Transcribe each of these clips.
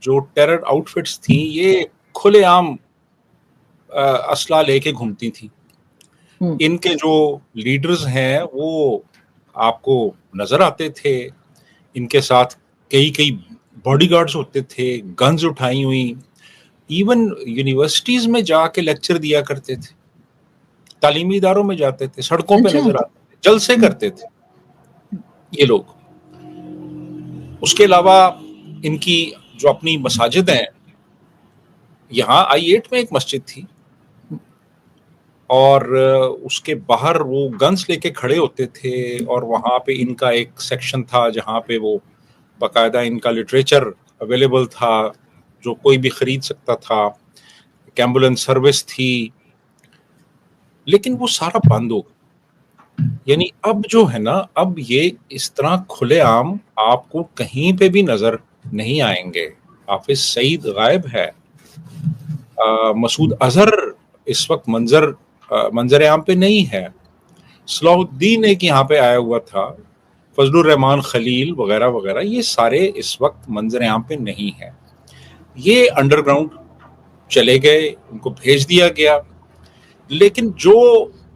جو ٹیرر آؤٹفٹس تھیں یہ کھلے عام اسلحہ لے کے گھومتی تھیں. ان کے جو لیڈرز ہیں وہ آپ کو نظر آتے تھے, ان کے ساتھ کئی باڈی گارڈز ہوتے تھے, گنز اٹھائی ہوئی, ایون یونیورسٹیز میں جا کے لیکچر دیا کرتے تھے, تعلیمی اداروں میں جاتے تھے, سڑکوں پہ نظر آتے تھے, جلسے کرتے تھے یہ لوگ. اس کے علاوہ ان کی جو اپنی مساجد ہیں, یہاں I-8 میں ایک مسجد تھی اور اس کے باہر وہ گنز لے کے کھڑے ہوتے تھے, اور وہاں پہ ان کا ایک سیکشن تھا جہاں پہ وہ باقاعدہ ان کا لٹریچر اویلیبل تھا جو کوئی بھی خرید سکتا تھا, ایک ایمبولینس سروس تھی, لیکن وہ سارا بند ہو گیا. یعنی اب جو ہے نا, اب یہ اس طرح کھلے عام آپ کو کہیں پہ بھی نظر نہیں آئیں گے. حافظ سعید غائب ہے, مسعود اظہر اس وقت منظر عام پہ نہیں ہے, صلاح الدین ایک یہاں پہ آیا ہوا تھا, فضل الرحمان خلیل وغیرہ وغیرہ, یہ سارے اس وقت منظر عام پہ نہیں ہیں. یہ انڈر گراؤنڈ چلے گئے, ان کو بھیج دیا گیا. لیکن جو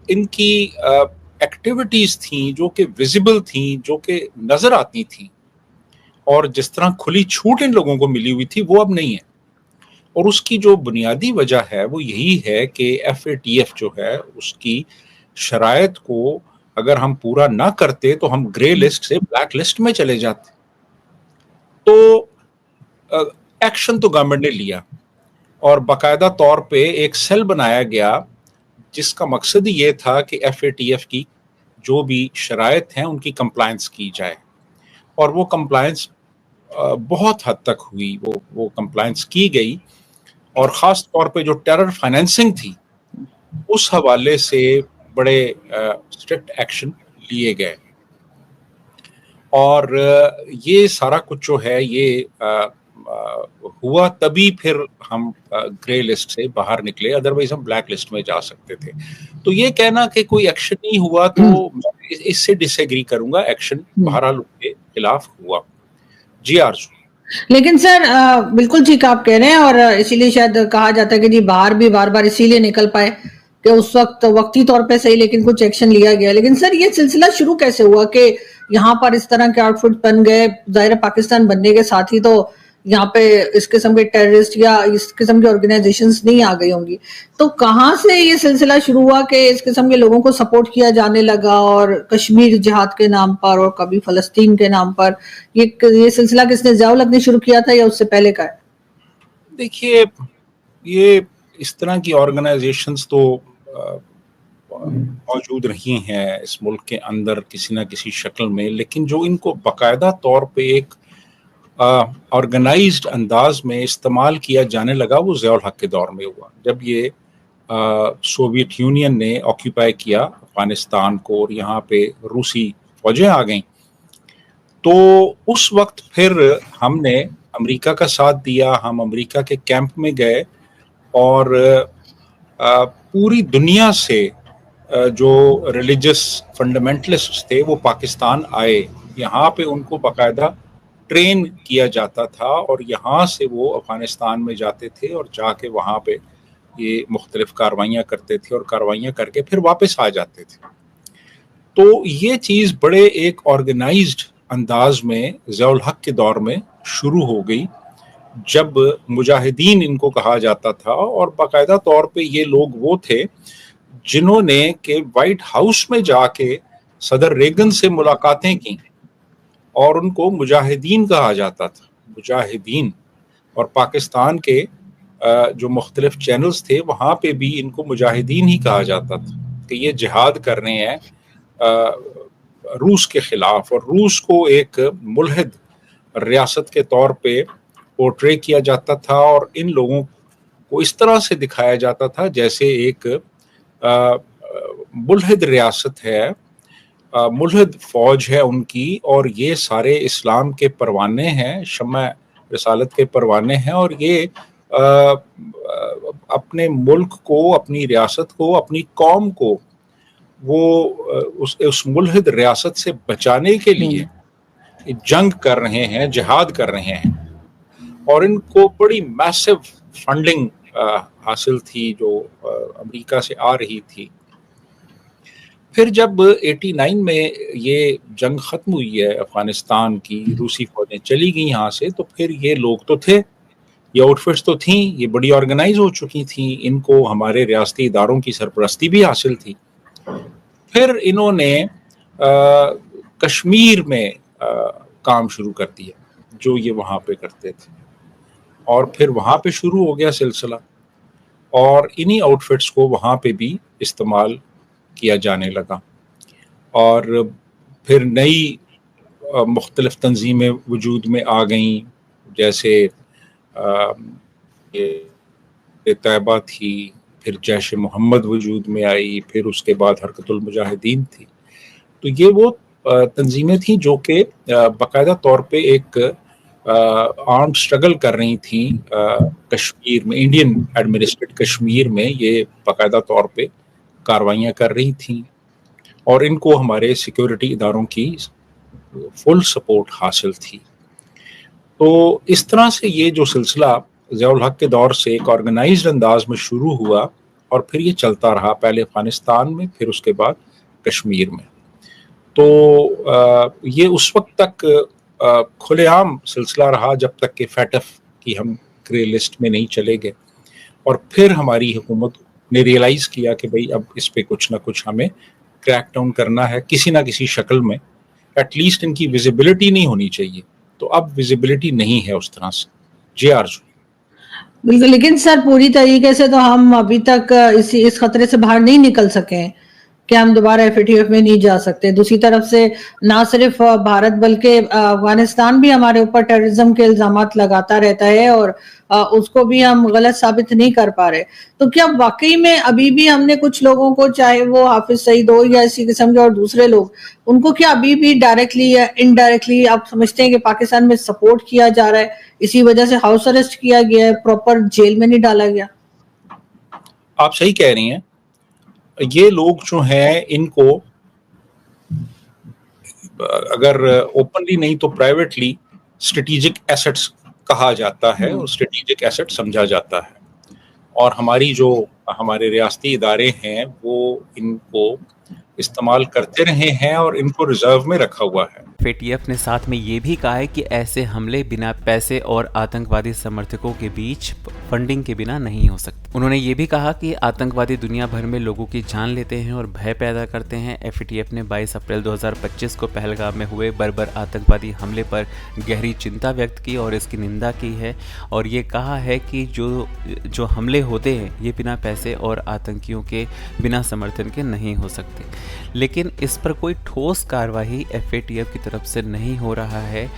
ان کی ایکٹیویٹیز تھیں جو کہ ویزیبل تھیں, جو کہ نظر آتی تھیں, اور جس طرح کھلی چھوٹ ان لوگوں کو ملی ہوئی تھی وہ اب نہیں ہے. اور اس کی جو بنیادی وجہ ہے وہ یہی ہے کہ FATF جو ہے اس کی شرائط کو اگر ہم پورا نہ کرتے تو ہم گرے لسٹ سے بلیک لسٹ میں چلے جاتے. تو ایکشن تو گورنمنٹ نے لیا اور باقاعدہ طور پہ ایک سیل بنایا گیا جس کا مقصد یہ تھا کہ FATF کی جو بھی شرائط ہیں ان کی کمپلائنس کی جائے, اور وہ کمپلائنس بہت حد تک ہوئی, وہ کمپلائنس کی گئی. اور خاص طور پہ جو ٹیرر فائنینسنگ تھی اس حوالے سے بڑے اسٹرکٹ ایکشن لیے گئے. اور یہ سارا کچھ جو ہے یہ ہوا تبھی پھر ہم گرے لسٹ سے باہر نکلے, ادروائز ہم بلیک لسٹ میں جا سکتے تھے. تو یہ کہنا کہ کوئی ایکشن نہیں ہوا تو میں اس سے ڈس ایگری کروں گا, ایکشن بہرحال ان کے خلاف ہوا. جی آرزو. لیکن سر بالکل ٹھیک آپ کہہ رہے ہیں, اور اسی لیے شاید کہا جاتا ہے کہ جی باہر بھی بار بار اسی لیے نکل پائے کہ اس وقت وقتی طور پہ صحیح لیکن کچھ ایکشن لیا گیا. لیکن سر یہ سلسلہ شروع کیسے ہوا کہ یہاں پر اس طرح کے آؤٹ فٹ بن گئے؟ ظاہر پاکستان بننے کے ساتھ ہی تو یہاں پہ اس قسم کے ٹیررسٹ یا اس قسم کی آرگنائزیشنز نہیں آ گئی ہوں گی. تو کہاں سے یہ سلسلہ شروع ہوا کہ اس قسم کے لوگوں کو سپورٹ کیا جانے لگا, اور کشمیر جہاد کے نام پر اور کبھی فلسطین کے نام پر؟ یہ سلسلہ کس نے ضیاء الحق نے شروع کیا تھا یا اس سے پہلے کا ہے؟ دیکھیے, یہ اس طرح کی آرگنائزیشنز تو موجود رہی ہیں اس ملک کے اندر کسی نہ کسی شکل میں, لیکن جو ان کو باقاعدہ طور پہ ایک آرگنائزڈ انداز میں استعمال کیا جانے لگا وہ ضیاء الحق کے دور میں ہوا, جب یہ سوویت یونین نے آکیوپائی کیا افغانستان کو اور یہاں پہ روسی فوجیں آ گئیں. تو اس وقت پھر ہم نے امریکہ کا ساتھ دیا, ہم امریکہ کے کیمپ میں گئے, اور پوری دنیا سے جو ریلیجس فنڈامنٹلسٹ تھے وہ پاکستان آئے. یہاں پہ ان کو باقاعدہ ٹرین کیا جاتا تھا, اور یہاں سے وہ افغانستان میں جاتے تھے اور جا کے وہاں پہ یہ مختلف کاروائیاں کرتے تھے, اور کاروائیاں کر کے پھر واپس آ جاتے تھے. تو یہ چیز بڑے ایک آرگنائزڈ انداز میں ضیاء الحق کے دور میں شروع ہو گئی, جب مجاہدین ان کو کہا جاتا تھا. اور باقاعدہ طور پہ یہ لوگ وہ تھے جنہوں نے کہ وائٹ ہاؤس میں جا کے صدر ریگن سے ملاقاتیں کی, اور ان کو مجاہدین کہا جاتا تھا, مجاہدین. اور پاکستان کے جو مختلف چینلز تھے وہاں پہ بھی ان کو مجاہدین ہی کہا جاتا تھا کہ یہ جہاد کر رہے ہیں روس کے خلاف. اور روس کو ایک ملحد ریاست کے طور پہ پورٹرے کیا جاتا تھا, اور ان لوگوں کو اس طرح سے دکھایا جاتا تھا جیسے ایک ملحد ریاست ہے, ملحد فوج ہے ان کی, اور یہ سارے اسلام کے پروانے ہیں, شمع رسالت کے پروانے ہیں, اور یہ اپنے ملک کو, اپنی ریاست کو, اپنی قوم کو وہ اس ملحد ریاست سے بچانے کے لیے جنگ کر رہے ہیں, جہاد کر رہے ہیں. और इनको बड़ी मैसिव फंडिंग हासिल थी जो अमेरिका से आ रही थी। फिर जब 89 में ये जंग ख़त्म हुई है अफ़गानिस्तान की, रूसी फ़ौजें चली गई यहाँ से, तो फिर ये लोग तो थे, ये आउटफिट्स तो थीं, ये बड़ी ऑर्गेनाइज हो चुकी थीं, इनको हमारे रियासती इदारों की सरपरस्ती भी हासिल थी। फिर इन्होंने कश्मीर में काम शुरू कर दिया जो ये वहाँ पे करते थे, और फिर वहाँ पे शुरू हो गया सिलसिला, और इन्हीं आउटफिट्स को वहाँ पे भी इस्तेमाल किया जाने लगा। और फिर नई मुख्तलिफ तंजीमें वजूद में आ गईं, जैसे ये तैयबा थी, फिर जैश मोहम्मद वजूद में आई, फिर उसके बाद हरकतुल मुजाहिदीन थी। तो ये वो तंजीमें थीं जो कि बाकायदा तौर पे एक आर्म्ड स्ट्रगल कर रही थी कश्मीर में, इंडियन एडमिनिस्ट्रेटेड कश्मीर में ये बाकायदा तौर पे कार्रवाइयाँ कर रही थी, और इनको हमारे सिक्योरिटी इदारों की फुल सपोर्ट हासिल थी। तो इस तरह से ये जो सिलसिला ज़ियाउल हक के दौर से एक ऑर्गेनाइज्ड अंदाज में शुरू हुआ, और फिर ये चलता रहा, पहले अफ़गानिस्तान में, फिर उसके बाद कश्मीर में। तो ये उस वक्त तक खुलेआम सिलसिला रहा जब तक कि फैटफ की हम ग्रे लिस्ट में नहीं चले गए, और फिर हमारी हुकूमत ने रियलाइज़ किया कि भाई अब इस पे कुछ ना कुछ हमें क्रैक डाउन करना है किसी ना किसी शक्ल में, एटलीस्ट इनकी विजिबिलिटी नहीं होनी चाहिए। तो अब विजिबिलिटी नहीं है उस तरह से। जी आरजू। बिल्कुल, लेकिन सर पूरी तरीके से तो हम अभी तक इस खतरे से बाहर नहीं निकल सके हैं कि हम दोबारा एफएटीएफ में नहीं जा सकते। दूसरी तरफ से ना सिर्फ भारत बल्कि अफगानिस्तान भी हमारे ऊपर टेररिज्म के इल्जामात लगाता रहता है, और उसको भी हम गलत साबित नहीं कर पा रहे। तो क्या वाकई में अभी भी हमने कुछ लोगों को, चाहे वो हाफिज सईद हो या इसी किस्म के और दूसरे लोग, उनको क्या अभी भी डायरेक्टली या इनडायरेक्टली आप समझते हैं कि पाकिस्तान में सपोर्ट किया जा रहा है, इसी वजह से हाउस अरेस्ट किया गया है, प्रॉपर जेल में नहीं डाला गया? आप सही कह रही हैं। ये लोग जो हैं, इनको अगर ओपनली नहीं तो प्राइवेटली स्ट्रेटेजिक एसेट्स कहा जाता है और स्ट्रेटेजिक एसेट समझा जाता है, और हमारे रियासती इदारे हैं वो इनको इस्तेमाल करते रहे हैं और इनको रिजर्व में रखा हुआ है। एफएटीएफ ने साथ में ये भी कहा है कि ऐसे हमले बिना पैसे और आतंकवादी समर्थकों के बीच फंडिंग के बिना नहीं हो सकते। उन्होंने ये भी कहा कि आतंकवादी दुनिया भर में लोगों की जान लेते हैं और भय पैदा करते हैं। एफएटीएफ ने 22 अप्रैल 2025 को पहलगाम में हुए बर्बर आतंकवादी हमले पर गहरी चिंता व्यक्त की और इसकी निंदा की है, और ये कहा है कि जो हमले होते हैं ये बिना पैसे और आतंकियों के बिना समर्थन के नहीं हो सकते। लेकिन इस पर कोई ठोस कार्रवाई एफएटीएफ की तरफ से नहीं हो रहा है।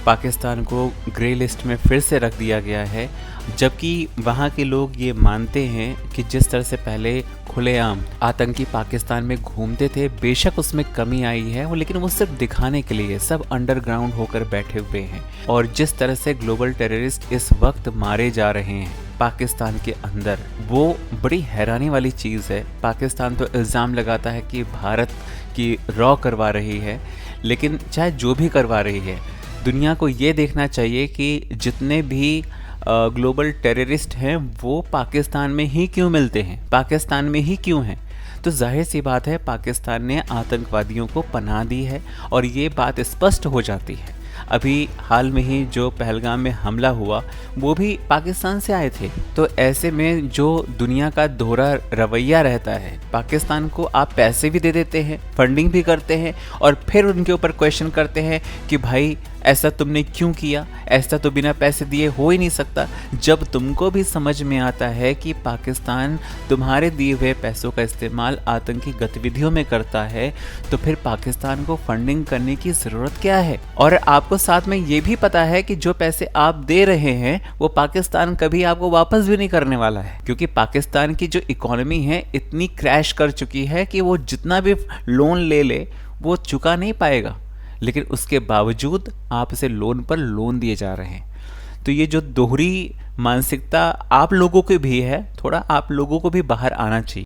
पाकिस्तान को ग्रे लिस्ट में फिर से रख दिया गया है, जबकि वहाँ के लोग ये मानते हैं कि जिस तरह से पहले खुलेआम आतंकी पाकिस्तान में घूमते थे, बेशक उसमें कमी आई है, लेकिन वो सिर्फ दिखाने के लिए सब अंडरग्राउंड होकर बैठे हुए हैं। और जिस तरह से ग्लोबल टेररिस्ट इस वक्त मारे जा रहे हैं पाकिस्तान के अंदर, वो बड़ी हैरानी वाली चीज़ है। पाकिस्तान तो इल्ज़ाम लगाता है कि भारत की रॉ करवा रही है, लेकिन चाहे जो भी करवा रही है, दुनिया को ये देखना चाहिए कि जितने भी ग्लोबल टेररिस्ट हैं वो पाकिस्तान में ही क्यों मिलते हैं, पाकिस्तान में ही क्यों हैं। तो जाहिर सी बात है पाकिस्तान ने आतंकवादियों को पनाह दी है, और ये बात स्पष्ट हो जाती है। अभी हाल में ही जो पहलगाम में हमला हुआ वो भी पाकिस्तान से आए थे। तो ऐसे में जो दुनिया का दोहरा रवैया रहता है, पाकिस्तान को आप पैसे भी दे देते हैं, फंडिंग भी करते हैं, और फिर उनके ऊपर क्वेश्चन करते हैं कि भाई ऐसा तुमने क्यों किया, ऐसा तो बिना पैसे दिए हो ही नहीं सकता। जब तुमको भी समझ में आता है कि पाकिस्तान तुम्हारे दिए हुए पैसों का इस्तेमाल आतंकी गतिविधियों में करता है, तो फिर पाकिस्तान को फंडिंग करने की ज़रूरत क्या है। और आपको साथ में ये भी पता है कि जो पैसे आप दे रहे हैं वो पाकिस्तान कभी आपको वापस भी नहीं करने वाला है, क्योंकि पाकिस्तान की जो इकोनॉमी है इतनी क्रैश कर चुकी है कि वो जितना भी लोन ले ले वो चुका नहीं पाएगा, लेकिन उसके बावजूद आप इसे लोन पर लोन दिए जा रहे हैं। तो ये जो दोहरी मानसिकता आप लोगों की भी है, थोड़ा आप लोगों को भी बाहर आना चाहिए।